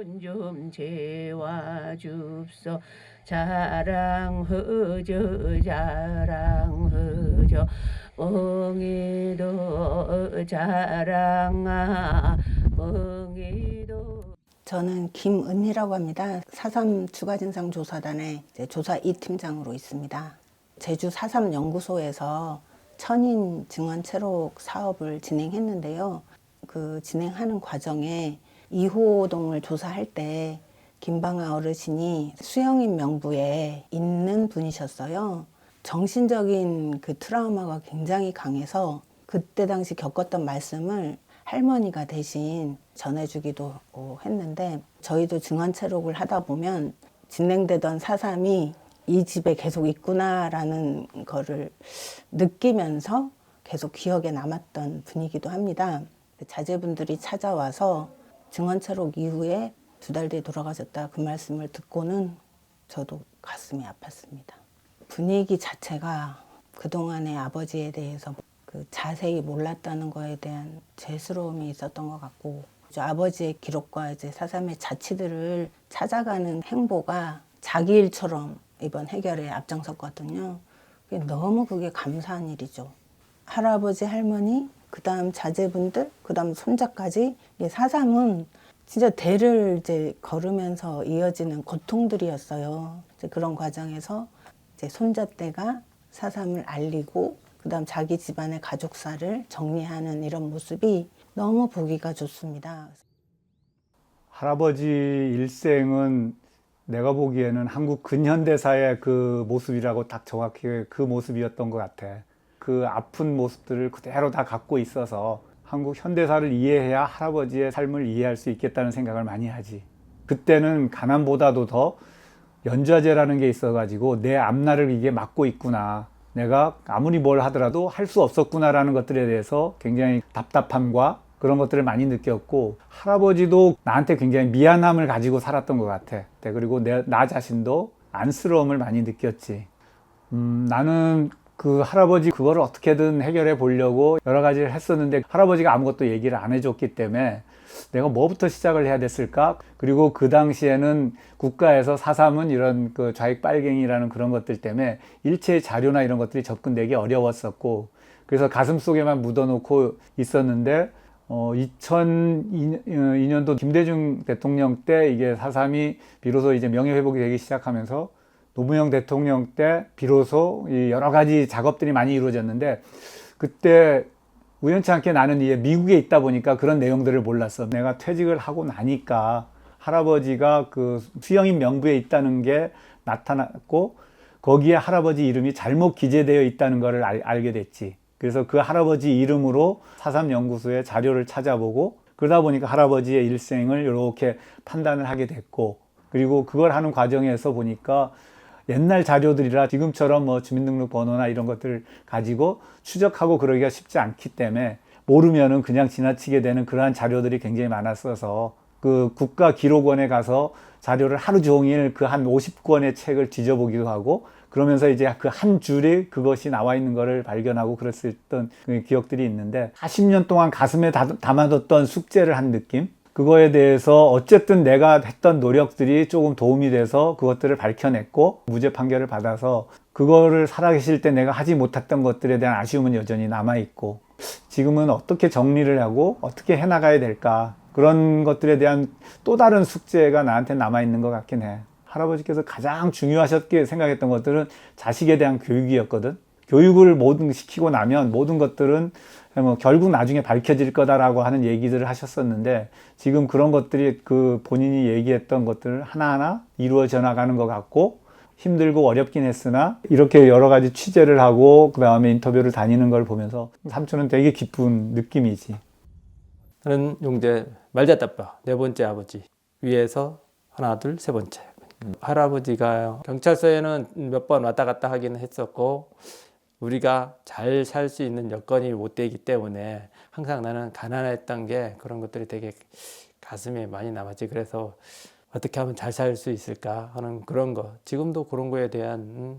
돈 좀 재와 줍소. 자랑허저 자랑허저 멍에도 자랑아 멍에도. 저는 김은희라고 합니다. 4.3 추가진상조사단의 조사 2팀장으로 있습니다. 제주 4.3 연구소에서 천인 증언 체록 사업을 진행했는데요. 그 진행하는 과정에 이호동을 조사할 때 김방아 어르신이 수영인 명부에 있는 분이셨어요. 정신적인 그 트라우마가 굉장히 강해서 그때 당시 겪었던 말씀을 할머니가 대신 전해주기도 했는데, 저희도 증언 체록을 하다 보면 진행되던 4.3이 이 집에 계속 있구나라는 거를 느끼면서 계속 기억에 남았던 분이기도 합니다. 자제분들이 찾아와서 증언 체록 이후에 2달 뒤에 돌아가셨다 그 말씀을 듣고는 저도 가슴이 아팠습니다. 분위기 자체가 그동안의 아버지에 대해서 그 자세히 몰랐다는 거에 대한 죄스러움이 있었던 것 같고, 아버지의 기록과 이제 4.3의 자취들을 찾아가는 행보가 자기 일처럼 이번 해결에 앞장섰거든요. 너무 그게 감사한 일이죠. 할아버지, 할머니, 그 다음 자제분들, 그 다음 손자까지 4.3은 진짜 대를 이제 걸으면서 이어지는 고통들이었어요. 이제 그런 과정에서 이제 손자떼가 4.3을 알리고 그 다음 자기 집안의 가족사를 정리하는 이런 모습이 너무 보기가 좋습니다. 할아버지 일생은 내가 보기에는 한국 근현대사의 그 모습이라고 딱 정확히 그 모습이었던 것 같아. 그 아픈 모습들을 그대로 다 갖고 있어서 한국 현대사를 이해해야 할아버지의 삶을 이해할 수 있겠다는 생각을 많이 하지. 그때는 가난보다도 더 연좌제라는 게 있어가지고 내 앞날을 이게 막고 있구나, 내가 아무리 뭘 하더라도 할 수 없었구나라는 것들에 대해서 굉장히 답답함과 그런 것들을 많이 느꼈고, 할아버지도 나한테 굉장히 미안함을 가지고 살았던 것 같아. 그리고 나 자신도 안쓰러움을 많이 느꼈지. 나는 그 할아버지 그거를 어떻게든 해결해 보려고 여러 가지를 했었는데, 할아버지가 아무것도 얘기를 안 해줬기 때문에 내가 뭐부터 시작을 해야 됐을까? 그리고 그 당시에는 국가에서 4.3은 이런 그 좌익 빨갱이라는 그런 것들 때문에 일체의 자료나 이런 것들이 접근되기 어려웠었고, 그래서 가슴 속에만 묻어놓고 있었는데 2002년도 김대중 대통령 때 이게 4.3이 비로소 이제 명예회복이 되기 시작하면서 노무현 대통령 때 비로소 여러 가지 작업들이 많이 이루어졌는데, 그때 우연치 않게 나는 이제 미국에 있다 보니까 그런 내용들을 몰랐어. 내가 퇴직을 하고 나니까 할아버지가 그 수영인 명부에 있다는 게 나타났고, 거기에 할아버지 이름이 잘못 기재되어 있다는 것을 알게 됐지. 그래서 그 할아버지 이름으로 4.3 연구소의 자료를 찾아보고, 그러다 보니까 할아버지의 일생을 이렇게 판단을 하게 됐고, 그리고 그걸 하는 과정에서 보니까 옛날 자료들이라 지금처럼 뭐 주민등록번호나 이런 것들을 가지고 추적하고 그러기가 쉽지 않기 때문에 모르면은 그냥 지나치게 되는 그러한 자료들이 굉장히 많았어서, 그 국가기록원에 가서 자료를 하루 종일 그 한 50권의 책을 뒤져보기도 하고, 그러면서 이제 그 한 줄에 그것이 나와 있는 것을 발견하고 그랬었던 그 기억들이 있는데, 40년 동안 가슴에 담아뒀던 숙제를 한 느낌? 그거에 대해서 어쨌든 내가 했던 노력들이 조금 도움이 돼서 그것들을 밝혀냈고 무죄 판결을 받아서, 그거를 살아계실 때 내가 하지 못했던 것들에 대한 아쉬움은 여전히 남아있고, 지금은 어떻게 정리를 하고 어떻게 해나가야 될까, 그런 것들에 대한 또 다른 숙제가 나한테 남아있는 것 같긴 해. 할아버지께서 가장 중요하셨게 생각했던 것들은 자식에 대한 교육이었거든. 교육을 모든 시키고 나면 모든 것들은 뭐 결국 나중에 밝혀질 거다라고 하는 얘기들을 하셨었는데, 지금 그런 것들이 그 본인이 얘기했던 것들을 하나하나 이루어져 나가는 것 같고, 힘들고 어렵긴 했으나 이렇게 여러 가지 취재를 하고 그 다음에 인터뷰를 다니는 걸 보면서 삼촌은 되게 기쁜 느낌이지. 나는 용재 말자따빠 네 번째 아버지 위에서 하나 둘 세 번째. 할아버지가 경찰서에는 몇 번 왔다 갔다 하긴 했었고, 우리가 잘 살 수 있는 여건이 못 되기 때문에 항상 나는 가난했던 게 그런 것들이 되게 가슴에 많이 남았지. 그래서 어떻게 하면 잘 살 수 있을까 하는 그런 거, 지금도 그런 거에 대한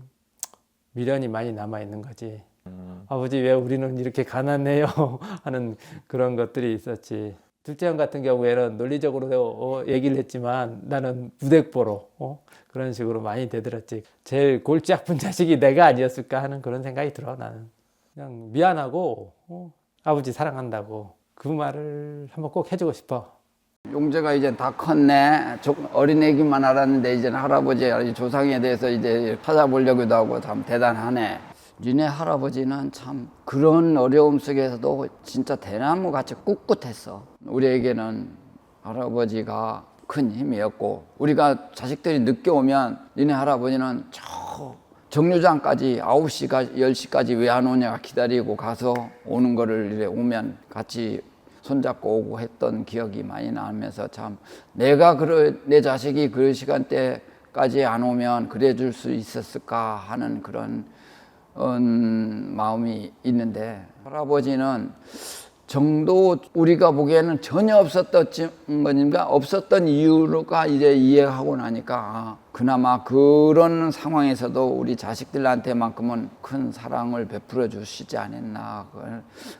미련이 많이 남아 있는 거지. 아버지 왜 우리는 이렇게 가난해요 하는 그런 것들이 있었지. 둘째 형 같은 경우에는 논리적으로 얘기를 했지만 나는 무대뽀로 그런 식으로 많이 대들었지. 제일 골치 아픈 자식이 내가 아니었을까 하는 그런 생각이 들어. 나는 그냥 미안하고 아버지 사랑한다고 그 말을 한번 꼭 해주고 싶어. 용재가 이제 다 컸네. 어린애기만 알았는데 이제는 할아버지 조상에 대해서 이제 찾아보려고도 하고 참 대단하네. 니네 할아버지는 참 그런 어려움 속에서도 진짜 대나무같이 꿋꿋했어. 우리에게는 할아버지가 큰 힘이었고, 우리가 자식들이 늦게 오면 니네 할아버지는 저 정류장까지 9시까지 10시까지 왜 안 오냐 기다리고 가서 오는 거를 이래 오면 같이 손잡고 오고 했던 기억이 많이 나면서 참 내가 내 자식이 그 시간대까지 안 오면 그래 줄 수 있었을까 하는 그런 마음이 있는데, 할아버지는 정도 우리가 보기에는 전혀 없었던 이유가 이제 이해하고 나니까 그나마 그런 상황에서도 우리 자식들한테만큼은 큰 사랑을 베풀어 주시지 않았나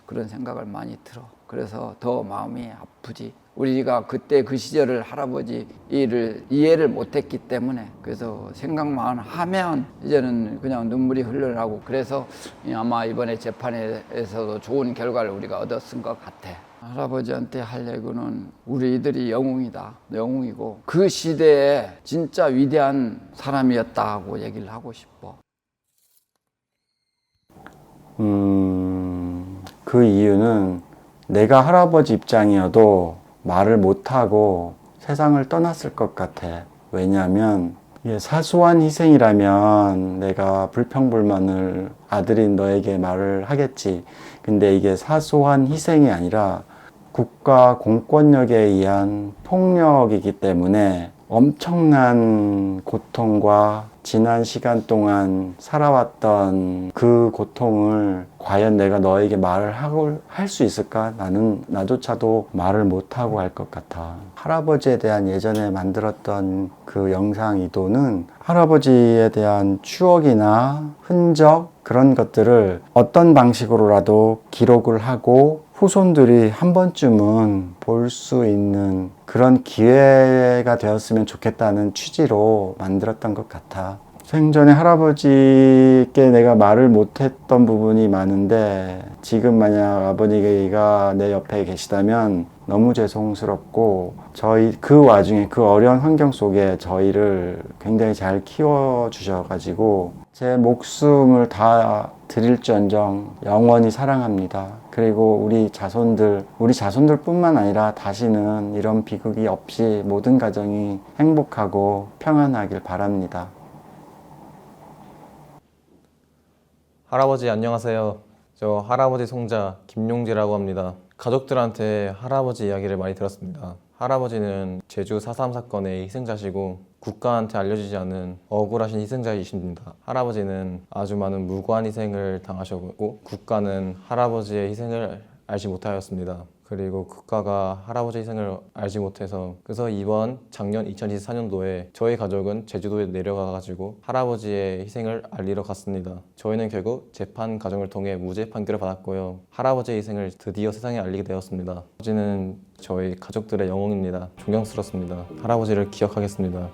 그런 생각을 많이 들어. 그래서 더 마음이 아프지. 우리가 그때 그 시절을 할아버지 일을 이해를 못했기 때문에. 그래서 생각만 하면 이제는 그냥 눈물이 흘러나고, 그래서 아마 이번에 재판에서도 좋은 결과를 우리가 얻었은 것 같아. 할아버지한테 할 얘기는 우리들이 영웅이다, 영웅이고 그 시대에 진짜 위대한 사람이었다고 얘기를 하고 싶어. 그 이유는 내가 할아버지 입장이어도 말을 못하고 세상을 떠났을 것 같아. 왜냐하면 이게 사소한 희생이라면 내가 불평불만을 아들인 너에게 말을 하겠지. 근데 이게 사소한 희생이 아니라 국가 공권력에 의한 폭력이기 때문에 엄청난 고통과 지난 시간 동안 살아왔던 그 고통을 과연 내가 너에게 말을 할 수 있을까? 나조차도 말을 못하고 할 것 같아. 할아버지에 대한 예전에 만들었던 그 영상이도는 할아버지에 대한 추억이나 흔적 그런 것들을 어떤 방식으로라도 기록을 하고 후손들이 한 번쯤은 볼 수 있는 그런 기회가 되었으면 좋겠다는 취지로 만들었던 것 같아. 생전에 할아버지께 내가 말을 못했던 부분이 많은데 지금 만약 아버지가 내 옆에 계시다면 너무 죄송스럽고, 그 와중에 그 어려운 환경 속에 저희를 굉장히 잘 키워주셔가지고 제 목숨을 다 드릴지언정 영원히 사랑합니다. 그리고 우리 자손들뿐만 아니라 다시는 이런 비극이 없이 모든 가정이 행복하고 평안하길 바랍니다. 할아버지 안녕하세요. 저 할아버지 손자 김용재라고 합니다. 가족들한테 할아버지 이야기를 많이 들었습니다. 할아버지는 제주 4.3 사건의 희생자시고 국가한테 알려지지 않은 억울하신 희생자이십니다. 할아버지는 아주 많은 무고한 희생을 당하셨고 국가는 할아버지의 희생을 알지 못하였습니다. 그리고 국가가 할아버지 희생을 알지 못해서 그래서 작년 2024년도에 저희 가족은 제주도에 내려가가지고 할아버지의 희생을 알리러 갔습니다. 저희는 결국 재판 과정을 통해 무죄 판결을 받았고요. 할아버지의 희생을 드디어 세상에 알리게 되었습니다. 할아버지는 저희 가족들의 영웅입니다. 존경스럽습니다. 할아버지를 기억하겠습니다.